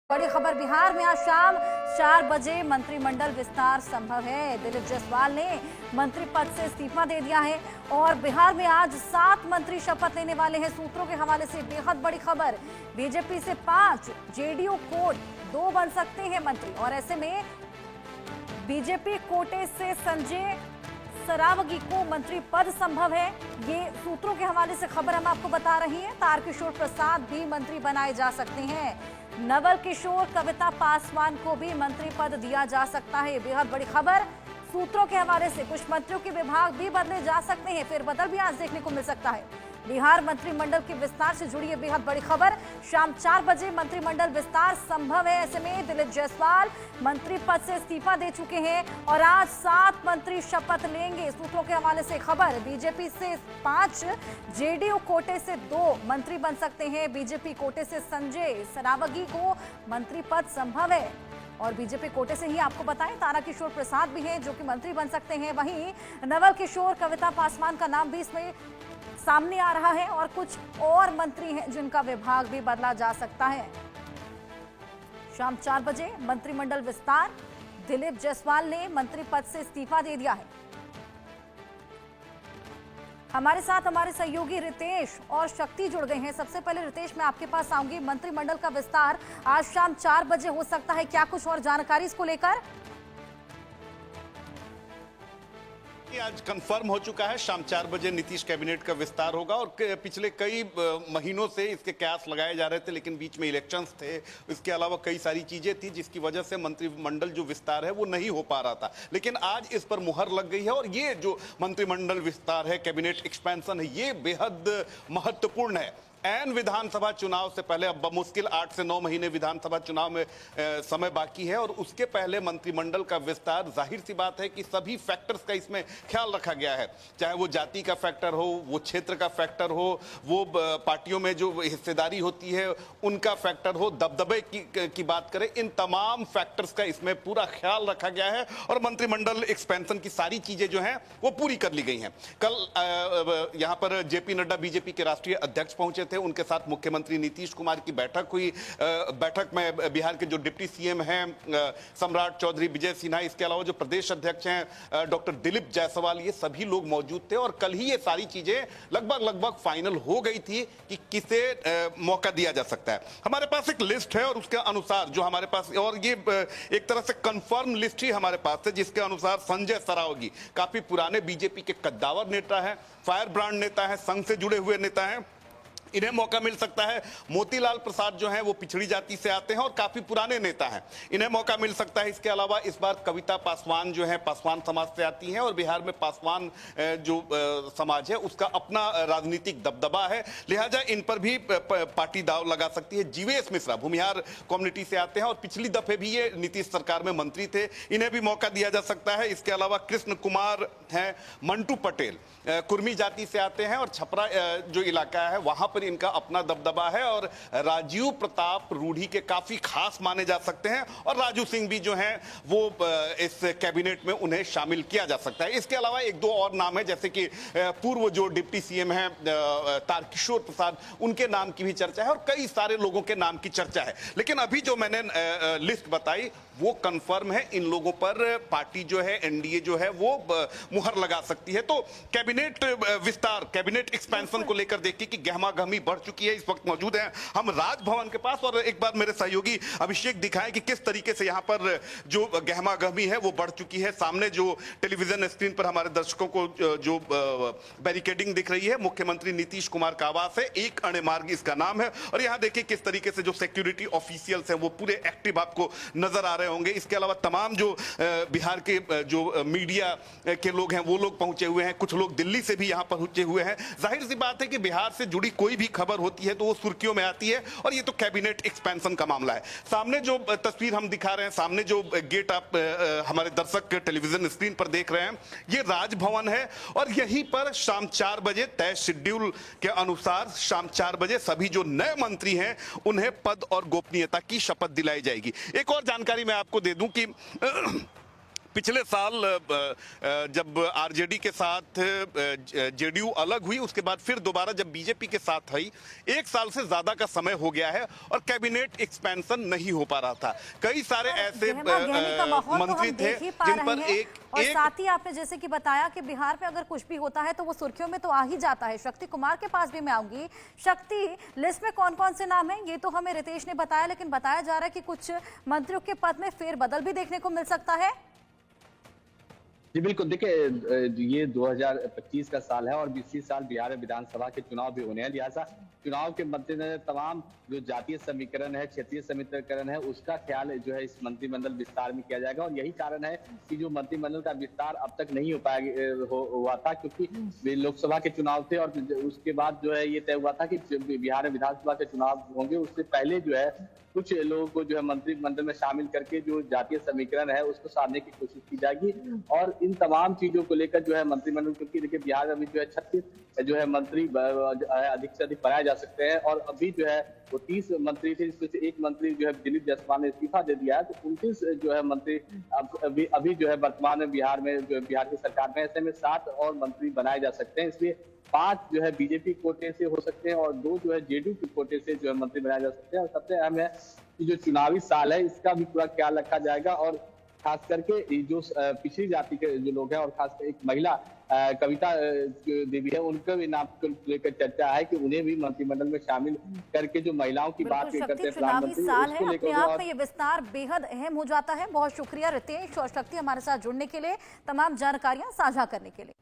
बड़ी खबर बिहार में आज शाम 4 बजे मंत्रिमंडल विस्तार संभव है। दिलीप जायसवाल ने मंत्री पद से इस्तीफा दे दिया है और बिहार में आज 7 मंत्री शपथ लेने वाले हैं। सूत्रों के हवाले से बेहद बड़ी खबर, बीजेपी से 5, जेडीयू कोट 2 बन सकते हैं मंत्री और ऐसे में बीजेपी कोटे से संजय सरावगी को मंत्री पद संभव है। ये सूत्रों के हवाले से खबर हम आपको बता रही है। तारकिशोर प्रसाद भी मंत्री बनाए जा सकते हैं। नवल किशोर, कविता पासवान को भी मंत्री पद दिया जा सकता है। बेहद बड़ी खबर, सूत्रों के हवाले से कुछ मंत्रियों के विभाग भी बदले जा सकते हैं। फेरबदल भी आज देखने को मिल सकता है। बिहार मंत्रिमंडल के विस्तार से जुड़ी है बेहद बड़ी खबर। शाम 4 बजे मंत्रिमंडल विस्तार संभव है। ऐसे में दिलीप जायसवाल मंत्री पद से इस्तीफा दे चुके हैं और आज 7 मंत्री शपथ लेंगे। सूत्रों के हवाले से खबर, बीजेपी से 5, जेडीयू कोटे से 2 मंत्री बन सकते हैं। बीजेपी कोटे से संजय सरावगी को मंत्री पद संभव है और बीजेपी कोटे से ही आपको बताएं तारकिशोर प्रसाद भी हैं जो कि मंत्री बन सकते हैं। वहीं नवल किशोर, कविता पासवान का नाम भी इसमें सामने आ रहा है और कुछ और मंत्री हैं जिनका विभाग भी बदला जा सकता है। शाम 4 बजे मंत्रिमंडल विस्तार, दिलीप जायसवाल ने मंत्री पद से इस्तीफा दे दिया है। हमारे साथ हमारे सहयोगी रितेश और शक्ति जुड़ गए हैं। सबसे पहले रितेश, मैं आपके पास आऊंगी। मंत्रिमंडल का विस्तार आज शाम 4 बजे हो सकता है, क्या कुछ और जानकारी इसको लेकर? आज कंफर्म हो चुका है, शाम 4 बजे नीतीश कैबिनेट का विस्तार होगा और पिछले कई महीनों से इसके कयास लगाए जा रहे थे, लेकिन बीच में इलेक्शंस थे, इसके अलावा कई सारी चीजें थी जिसकी वजह से मंत्रिमंडल जो विस्तार है वो नहीं हो पा रहा था। लेकिन आज इस पर मुहर लग गई है और ये जो मंत्रिमंडल विस्तार है, कैबिनेट एक्सपेंशन है, ये बेहद महत्वपूर्ण है। एन विधानसभा चुनाव से पहले, अब मुश्किल 8 से 9 महीने विधानसभा चुनाव में समय बाकी है और उसके पहले मंत्रिमंडल का विस्तार, जाहिर सी बात है कि सभी फैक्टर्स का इसमें ख्याल रखा गया है। चाहे वो जाति का फैक्टर हो, वो क्षेत्र का फैक्टर हो, वो पार्टियों में जो हिस्सेदारी होती है उनका फैक्टर हो, दबदबे की बात करें, इन तमाम फैक्टर्स का इसमें पूरा ख्याल रखा गया है और मंत्रिमंडल एक्सपेंशन की सारी चीजें जो हैं वो पूरी कर ली गई हैं। कल यहाँ पर जेपी नड्डा, बीजेपी के राष्ट्रीय अध्यक्ष पहुंचे थे, उनके साथ मुख्यमंत्री नीतीश कुमार की बैठक हुई। बैठक में बिहार के जो डिप्टी सीएम हैं सम्राट चौधरी, विजय सिन्हा, इसके अलावा जो प्रदेश अध्यक्ष हैं डॉक्टर दिलीप जायसवाल, ये सभी लोग मौजूद थे और कल ही ये सारी चीजें लगभग फाइनल हो गई थी कि किसे मौका दिया जा सकता है। हमारे पास एक लिस्ट है और उसके अनुसार जो हमारे पास, और ये एक तरह से कंफर्म लिस्ट ही हमारे पास है, जिसके अनुसार संजय सरावगी काफी पुराने बीजेपी के कद्दावर नेता है, फायर ब्रांड नेता है, संघ से जुड़े हुए नेता है, इन्हें मौका मिल सकता है। मोतीलाल प्रसाद जो हैं वो पिछड़ी जाति से आते हैं और काफी पुराने नेता हैं, इन्हें मौका मिल सकता है। इसके अलावा इस बार कविता पासवान जो है पासवान समाज से आती हैं और बिहार में पासवान जो समाज है उसका अपना राजनीतिक दबदबा है, लिहाजा इन पर भी पार्टी दाव लगा सकती है। जीवेश मिश्रा भूमिहार कम्युनिटी से आते हैं और पिछली दफे भी ये नीतीश सरकार में मंत्री थे, इन्हें भी मौका दिया जा सकता है। इसके अलावा कृष्ण कुमार हैं, मंटू पटेल कुर्मी जाति से आते हैं और छपरा जो इलाका है वहां पर इनका अपना दबदबा है और राजीव प्रताप रूढ़ी के काफी खास माने जा सकते हैं और राजू सिंह भी जो हैं वो इस कैबिनेट में उन्हें शामिल किया जा सकता है। इसके अलावा 1-2 और नाम है, जैसे कि पूर्व जो डिप्टी सीएम हैं तारकिशोर प्रसाद, उनके नाम की भी चर्चा है और कई सारे लोगों के नाम की चर्चा है। लेकिन अभी जो मैंने लिस्ट बताई वो कंफर्म है, इन लोगों पर पार्टी जो है, एनडीए जो है वो मुहर लगा सकती है। तो कैबिनेट विस्तार, कैबिनेट एक्सपेंशन को लेकर देखिए कि गहमागहमी बढ़ चुकी है। इस वक्त मौजूद हैं हम राजभवन के पास और एक बार मेरे सहयोगी अभिषेक दिखाएं कि किस तरीके से यहाँ पर जो गहमागहमी है वो बढ़ चुकी है। सामने जो टेलीविजन स्क्रीन पर हमारे दर्शकों को जो बैरिकेडिंग दिख रही है, मुख्यमंत्री नीतीश कुमार का आवास है, एक अणे मार्ग इसका नाम है और यहाँ देखिए किस तरीके से जो सिक्योरिटी ऑफिशियल्स हैं वो पूरे एक्टिव आपको नजर आ रहे होंगे। इसके अलावा तमाम जो बिहार के जो मीडिया के लोग हैं वो लोग पहुंचे हुए हैं, कुछ लोग दिल्ली से भी यहाँ पहुंचे हुए हैं। जाहिर सी बात है कि बिहार से जुड़ी कोई भी खबर होती है तो वो सुर्खियों में आती है और ये तो कैबिनेट एक्सपेंशन का मामला है। सामने जो तस्वीर हम दिखा रहे हैं, सामने जो गेट आप हमारे दर्शक टेलीविजन स्क्रीन पर देख रहे हैं, ये राजभवन है और यहीं पर शाम 4 बजे तय शेड्यूल के अनुसार शाम 4 बजे सभी जो नए मंत्री हैं उन्हें पद और गोपनीयता की शपथ दिलाई जाएगी। एक और जानकारी मैं आपको दे दूं कि पिछले साल जब आरजेडी के साथ जेडीयू अलग हुई, उसके बाद फिर दोबारा जब बीजेपी के साथ आई, 1 साल से ज्यादा का समय हो गया है और कैबिनेट एक्सपेंशन नहीं हो पा रहा था। कई सारे ऐसे मंत्री थे जिन पर और साथ ही आपने जैसे कि बताया कि बिहार में अगर कुछ भी होता है तो वो सुर्खियों में तो आ ही जाता है। शक्ति कुमार के पास भी मैं आऊंगी। शक्ति, लिस्ट में कौन कौन से नाम हैं ये तो हमें रितेश ने बताया, लेकिन बताया जा रहा है कि कुछ मंत्रियों के पद में फेरबदल भी देखने को मिल सकता है। जी बिल्कुल, देखिए ये 2025 का साल है और इसी साल बिहार में विधानसभा के चुनाव भी होने हैं। लिहाजा चुनाव के मद्देनजर तमाम जो जातीय समीकरण है, क्षेत्रीय समीकरण है, उसका ख्याल जो है इस मंत्रिमंडल विस्तार में किया जाएगा। और यही कारण है कि जो मंत्रिमंडल का विस्तार अब तक नहीं हुआ था, क्योंकि लोकसभा के चुनाव थे और उसके बाद जो है ये तय हुआ था कि बिहार में विधानसभा के चुनाव होंगे। उससे पहले जो है कुछ लोगों को जो है मंत्रिमंडल में शामिल करके जो जातीय समीकरण है उसको साधने की कोशिश की जाएगी। और इन तमाम चीजों को लेकर जो है मंत्रिमंडल, क्योंकि देखिए बिहार में अभी जो है 36 जो है मंत्री अधिक से अधिक बनाए जा सकते हैं और अभी जो है वो 30 मंत्री थे, जिसमें से एक मंत्री जो है दिलीप जायसवाल ने इस्तीफा दे दिया है। तो 29 जो है मंत्री अभी जो है वर्तमान में बिहार में जो बिहार की सरकार में, ऐसे में 7 और मंत्री बनाए जा सकते हैं। इसलिए 5 जो है बीजेपी कोटे से हो सकते हैं और 2 जो है जेडीयू के कोटे से जो है मंत्री बनाए जा सकते हैं। और सबसे अहम है कि जो चुनावी साल है इसका भी पूरा ख्याल रखा जाएगा और खास करके जो पिछड़ी जाति के जो लोग हैं और खासकर एक महिला कविता देवी है, उनका भी नाम को लेकर चर्चा है कि उन्हें भी मंत्रिमंडल में शामिल करके जो महिलाओं की बात करते हैं प्रधानमंत्री, साल है अपने आप में ये विस्तार बेहद अहम हो जाता है। बहुत शुक्रिया रितेश और शक्ति हमारे साथ जुड़ने के लिए, तमाम जानकारियां साझा करने के लिए।